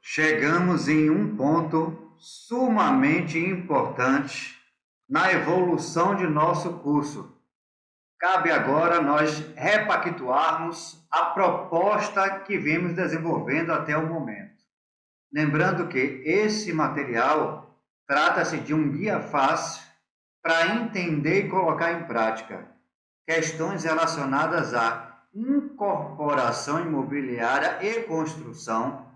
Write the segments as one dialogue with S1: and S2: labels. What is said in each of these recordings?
S1: Chegamos em um ponto sumamente importante na evolução de nosso curso. Cabe agora nós repactuarmos a proposta que vimos desenvolvendo até o momento. Lembrando que esse material trata-se de um guia fácil para entender e colocar em prática questões relacionadas à incorporação imobiliária e construção,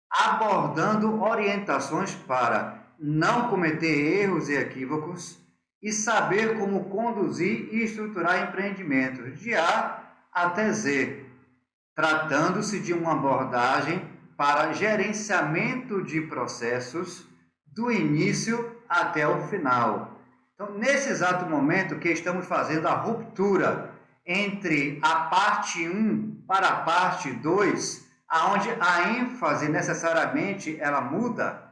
S1: abordando orientações para não cometer erros e equívocos e saber como conduzir e estruturar empreendimentos de A até Z, tratando-se de uma abordagem para gerenciamento de processos do início até o final. Então, nesse exato momento que estamos fazendo a ruptura entre a parte 1 para a parte 2, aonde a ênfase necessariamente ela muda,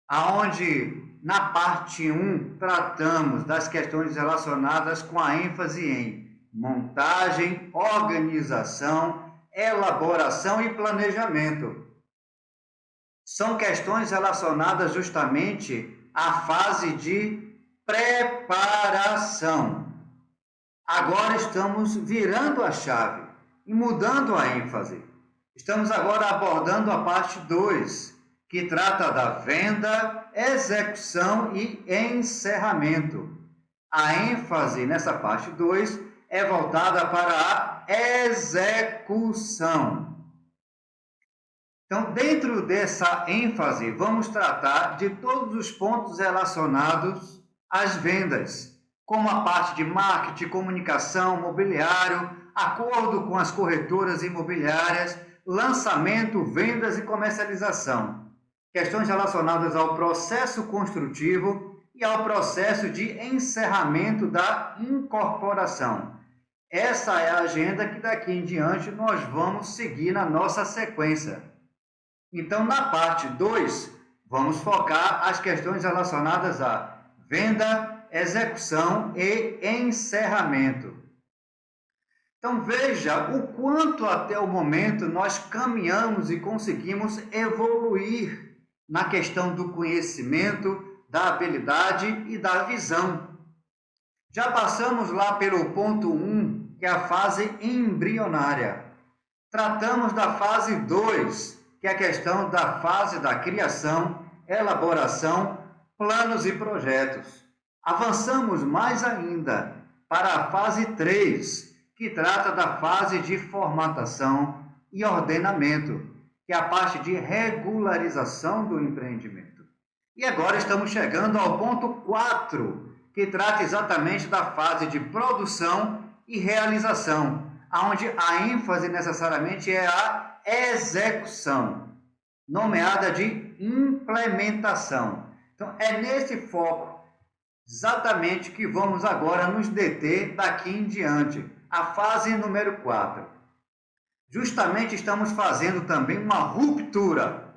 S1: aonde na parte 1 tratamos das questões relacionadas com a ênfase em montagem, organização, elaboração e planejamento. São questões relacionadas justamente à fase de preparação. Agora estamos virando a chave e mudando a ênfase. Estamos agora abordando a parte 2, que trata da venda, execução e encerramento. A ênfase nessa parte 2 é voltada para a execução. Então, dentro dessa ênfase, vamos tratar de todos os pontos relacionados às vendas, como a parte de marketing, comunicação, mobiliário, acordo com as corretoras imobiliárias, lançamento, vendas e comercialização. Questões relacionadas ao processo construtivo e ao processo de encerramento da incorporação. Essa é a agenda que daqui em diante nós vamos seguir na nossa sequência. Então, na parte 2, vamos focar as questões relacionadas à venda, execução e encerramento. Então, veja o quanto até o momento nós caminhamos e conseguimos evoluir na questão do conhecimento, da habilidade e da visão. Já passamos lá pelo ponto 1, que é a fase embrionária. Tratamos da fase 2, que é a questão da fase da criação, elaboração, planos e projetos. Avançamos mais ainda para a fase 3, que trata da fase de formatação e ordenamento, que é a parte de regularização do empreendimento. E agora estamos chegando ao ponto 4, que trata exatamente da fase de produção e realização, onde a ênfase necessariamente é a execução, nomeada de implementação. Então, é nesse foco exatamente que vamos agora nos deter daqui em diante, a fase número 4. Justamente estamos fazendo também uma ruptura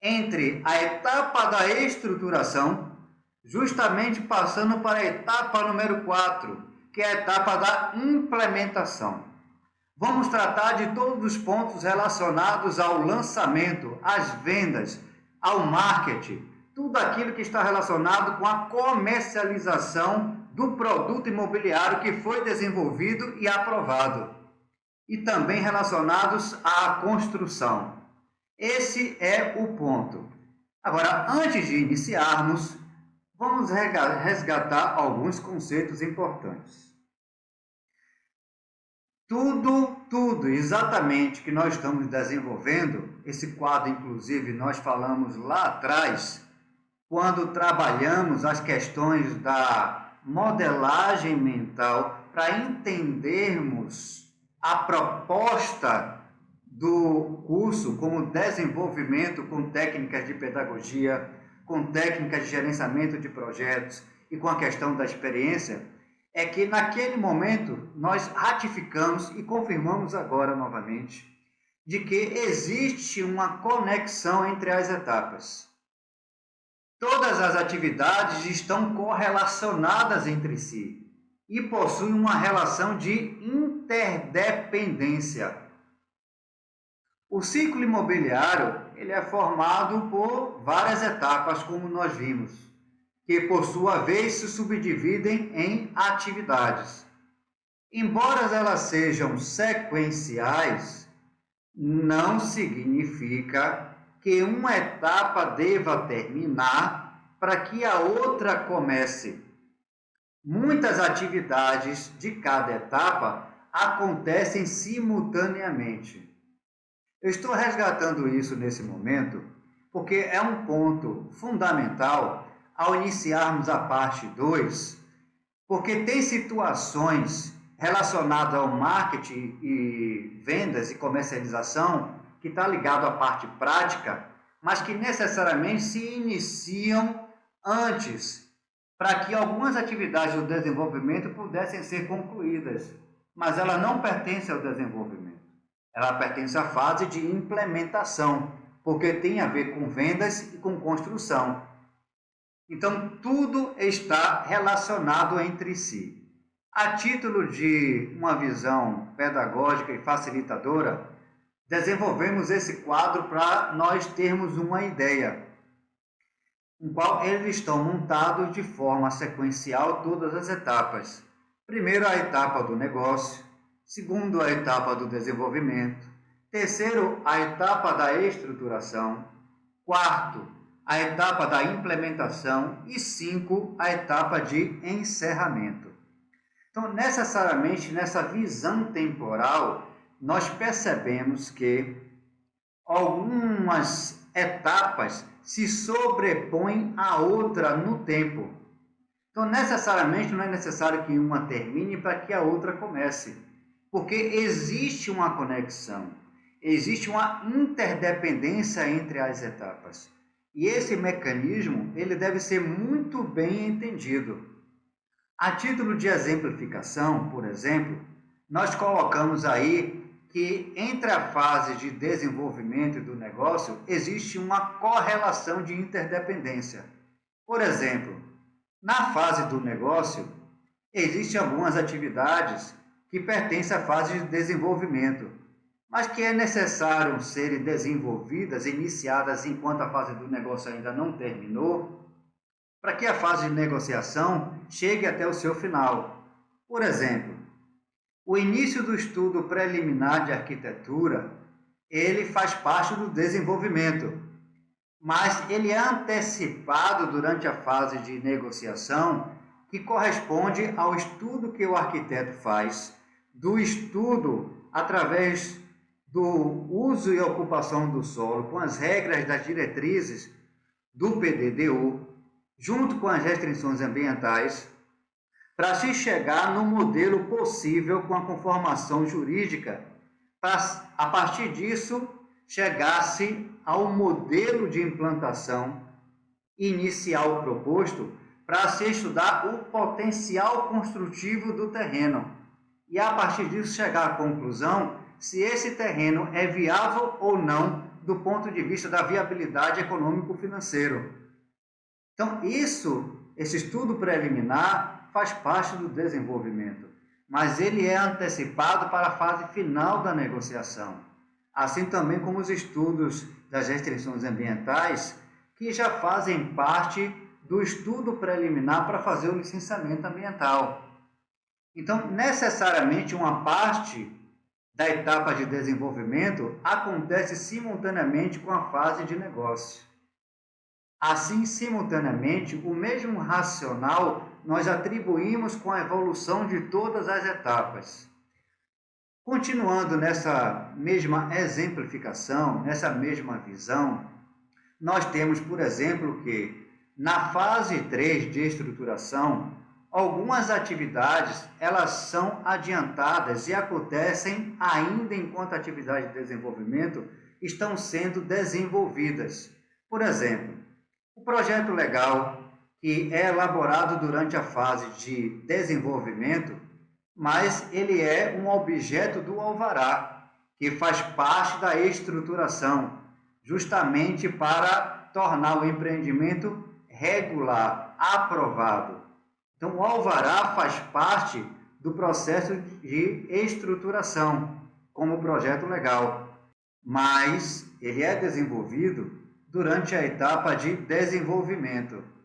S1: entre a etapa da estruturação, justamente passando para a etapa número 4, que é a etapa da implementação. Vamos tratar de todos os pontos relacionados ao lançamento, às vendas, ao marketing, tudo aquilo que está relacionado com a comercialização do produto imobiliário que foi desenvolvido e aprovado, e também relacionados à construção. Esse é o ponto. Agora, antes de iniciarmos, vamos resgatar alguns conceitos importantes. Tudo exatamente que nós estamos desenvolvendo, esse quadro, inclusive, nós falamos lá atrás, quando trabalhamos as questões da modelagem mental para entendermos a proposta do curso como desenvolvimento com técnicas de pedagogia, com técnicas de gerenciamento de projetos e com a questão da experiência. é que naquele momento nós ratificamos e confirmamos agora novamente de que existe uma conexão entre as etapas. Todas as atividades estão correlacionadas entre si e possuem uma relação de interdependência. O ciclo imobiliário ele é formado por várias etapas, como nós vimos, que por sua vez se subdividem em atividades. Embora elas sejam sequenciais, não significa que uma etapa deva terminar para que a outra comece. Muitas atividades de cada etapa acontecem simultaneamente. Eu estou resgatando isso nesse momento porque é um ponto fundamental ao iniciarmos a parte 2, porque tem situações relacionadas ao marketing e vendas e comercialização que está ligado à parte prática, mas que necessariamente se iniciam antes, para que algumas atividades do desenvolvimento pudessem ser concluídas, mas ela não pertence ao desenvolvimento. Ela pertence à fase de implementação, porque tem a ver com vendas e com construção. Então, tudo está relacionado entre si. A título de uma visão pedagógica e facilitadora, desenvolvemos esse quadro para nós termos uma ideia, no qual eles estão montados de forma sequencial todas as etapas. Primeiro, a etapa do negócio. Segundo, a etapa do desenvolvimento. Terceiro, a etapa da estruturação. Quarto, a etapa da implementação. E 5, a etapa de encerramento. Então, necessariamente, nessa visão temporal, nós percebemos que algumas etapas se sobrepõem à outra no tempo. Então, necessariamente, não é necessário que uma termine para que a outra comece. Porque existe uma conexão, existe uma interdependência entre as etapas. E esse mecanismo ele deve ser muito bem entendido. A título de exemplificação, por exemplo, nós colocamos aí que entre a fase de desenvolvimento do negócio existe uma correlação de interdependência. Por exemplo, na fase do negócio, existem algumas atividades que pertence à fase de desenvolvimento, mas que é necessário serem desenvolvidas, iniciadas enquanto a fase do negócio ainda não terminou, para que a fase de negociação chegue até o seu final. Por exemplo, o início do estudo preliminar de arquitetura, ele faz parte do desenvolvimento, mas ele é antecipado durante a fase de negociação, que corresponde ao estudo que o arquiteto faz, do estudo através do uso e ocupação do solo, com as regras das diretrizes do PDDU, junto com as restrições ambientais, para se chegar no modelo possível com a conformação jurídica, para, a partir disso, chegar-se ao modelo de implantação inicial proposto para se estudar o potencial construtivo do terreno e, a partir disso, chegar à conclusão se esse terreno é viável ou não do ponto de vista da viabilidade econômico-financeiro. Então, esse estudo preliminar faz parte do desenvolvimento, mas ele é antecipado para a fase final da negociação, assim também como os estudos das restrições ambientais, que já fazem parte do estudo preliminar para fazer o licenciamento ambiental. Então, necessariamente, uma parte da etapa de desenvolvimento acontece simultaneamente com a fase de negócio. Assim, simultaneamente, o mesmo racional nós atribuímos com a evolução de todas as etapas. Continuando nessa mesma exemplificação, nessa mesma visão, nós temos, por exemplo, que na fase 3 de estruturação, algumas atividades elas são adiantadas e acontecem ainda enquanto a atividade de desenvolvimento estão sendo desenvolvidas. Por exemplo, o projeto legal, que que é elaborado durante a fase de desenvolvimento, mas ele é um objeto do alvará, que faz parte da estruturação, justamente para tornar o empreendimento regular, aprovado. Então, o alvará faz parte do processo de estruturação, como projeto legal, mas ele é desenvolvido durante a etapa de desenvolvimento.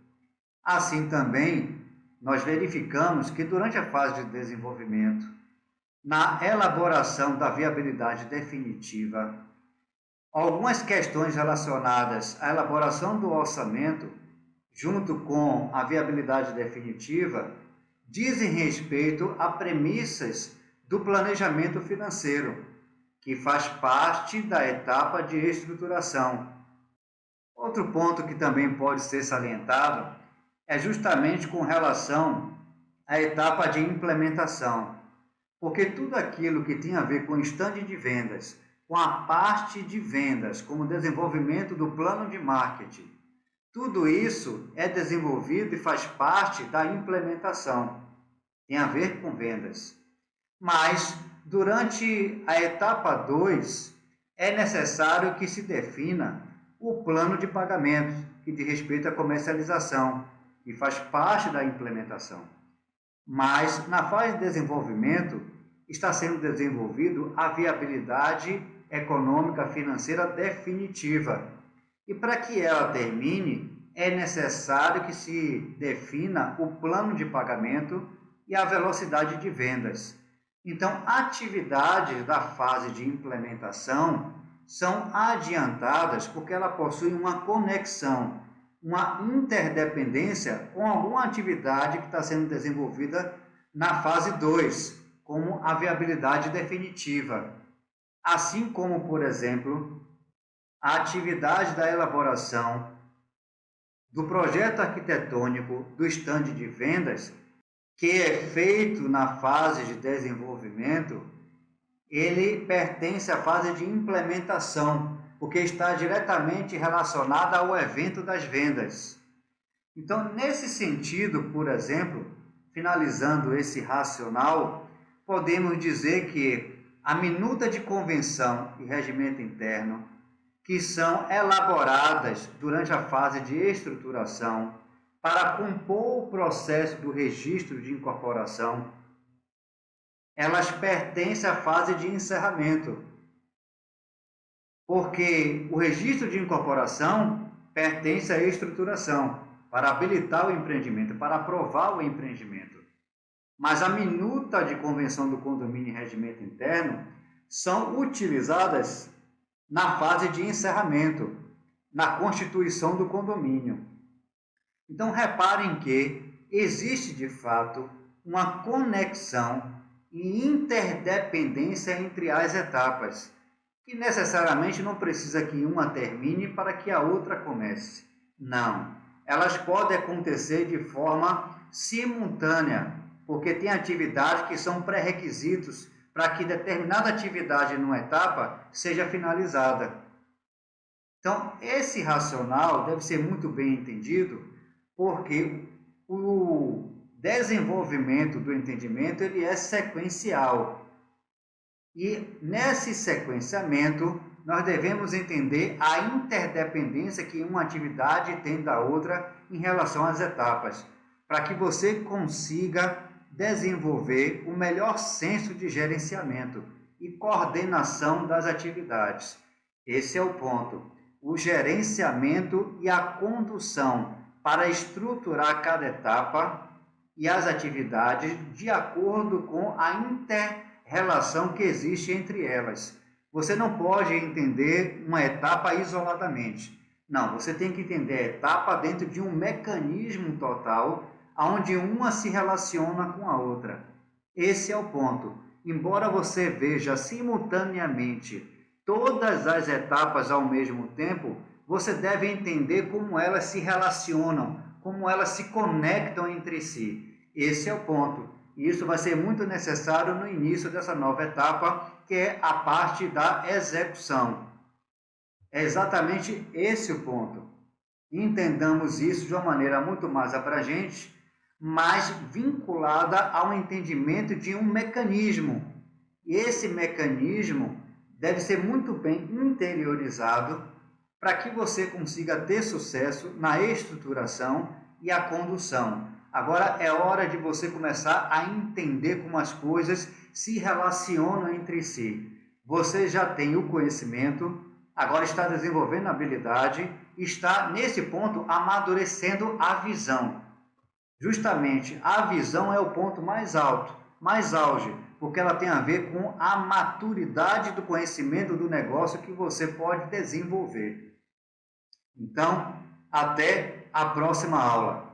S1: Assim também, nós verificamos que durante a fase de desenvolvimento, na elaboração da viabilidade definitiva, algumas questões relacionadas à elaboração do orçamento, junto com a viabilidade definitiva, dizem respeito a premissas do planejamento financeiro, que faz parte da etapa de estruturação. Outro ponto que também pode ser salientado é justamente com relação à etapa de implementação, porque tudo aquilo que tem a ver com o stand de vendas, com a parte de vendas, como o desenvolvimento do plano de marketing, tudo isso é desenvolvido e faz parte da implementação, tem a ver com vendas. Mas, durante a etapa 2, é necessário que se defina o plano de pagamento, que diz respeito à comercialização, e faz parte da implementação. Mas, na fase de desenvolvimento, está sendo desenvolvido a viabilidade econômica financeira definitiva. E para que ela termine, é necessário que se defina o plano de pagamento e a velocidade de vendas. Então, atividades da fase de implementação são adiantadas porque ela possui uma conexão, uma interdependência com alguma atividade que está sendo desenvolvida na fase 2, como a viabilidade definitiva. Assim como, por exemplo, a atividade da elaboração do projeto arquitetônico do stand de vendas, que é feito na fase de desenvolvimento, ele pertence à fase de implementação, porque está diretamente relacionada ao evento das vendas. Então, nesse sentido, por exemplo, finalizando esse racional, podemos dizer que a minuta de convenção e regimento interno, que são elaboradas durante a fase de estruturação para compor o processo do registro de incorporação, elas pertencem à fase de encerramento, porque o registro de incorporação pertence à estruturação, para habilitar o empreendimento, para aprovar o empreendimento. Mas a minuta de convenção do condomínio e regimento interno são utilizadas na fase de encerramento, na constituição do condomínio. Então, reparem que existe, de fato, uma conexão e interdependência entre as etapas, que necessariamente não precisa que uma termine para que a outra comece. Não. Elas podem acontecer de forma simultânea, porque tem atividades que são pré-requisitos para que determinada atividade numa etapa seja finalizada. Então, esse racional deve ser muito bem entendido, porque o desenvolvimento do entendimento ele é sequencial. E nesse sequenciamento, nós devemos entender a interdependência que uma atividade tem da outra em relação às etapas, para que você consiga desenvolver o melhor senso de gerenciamento e coordenação das atividades. Esse é o ponto. O gerenciamento e a condução para estruturar cada etapa e as atividades de acordo com a inter-relação que existe entre elas. Você não pode entender uma etapa isoladamente. Não, você tem que entender a etapa dentro de um mecanismo total, onde uma se relaciona com a outra. Esse é o ponto. Embora você veja simultaneamente todas as etapas ao mesmo tempo, você deve entender como elas se relacionam, como elas se conectam entre si. Esse é o ponto. E isso vai ser muito necessário no início dessa nova etapa, que é a parte da execução. É exatamente esse o ponto. entendamos isso de uma maneira muito mais abrangente, mais vinculada ao entendimento de um mecanismo. E esse mecanismo deve ser muito bem interiorizado para que você consiga ter sucesso na estruturação e a condução. Agora é hora de você começar a entender como as coisas se relacionam entre si. Você já tem o conhecimento, agora está desenvolvendo a habilidade, está nesse ponto amadurecendo a visão. Justamente a visão é o ponto mais alto, mais auge, porque ela tem a ver com a maturidade do conhecimento do negócio que você pode desenvolver. Então, até a próxima aula.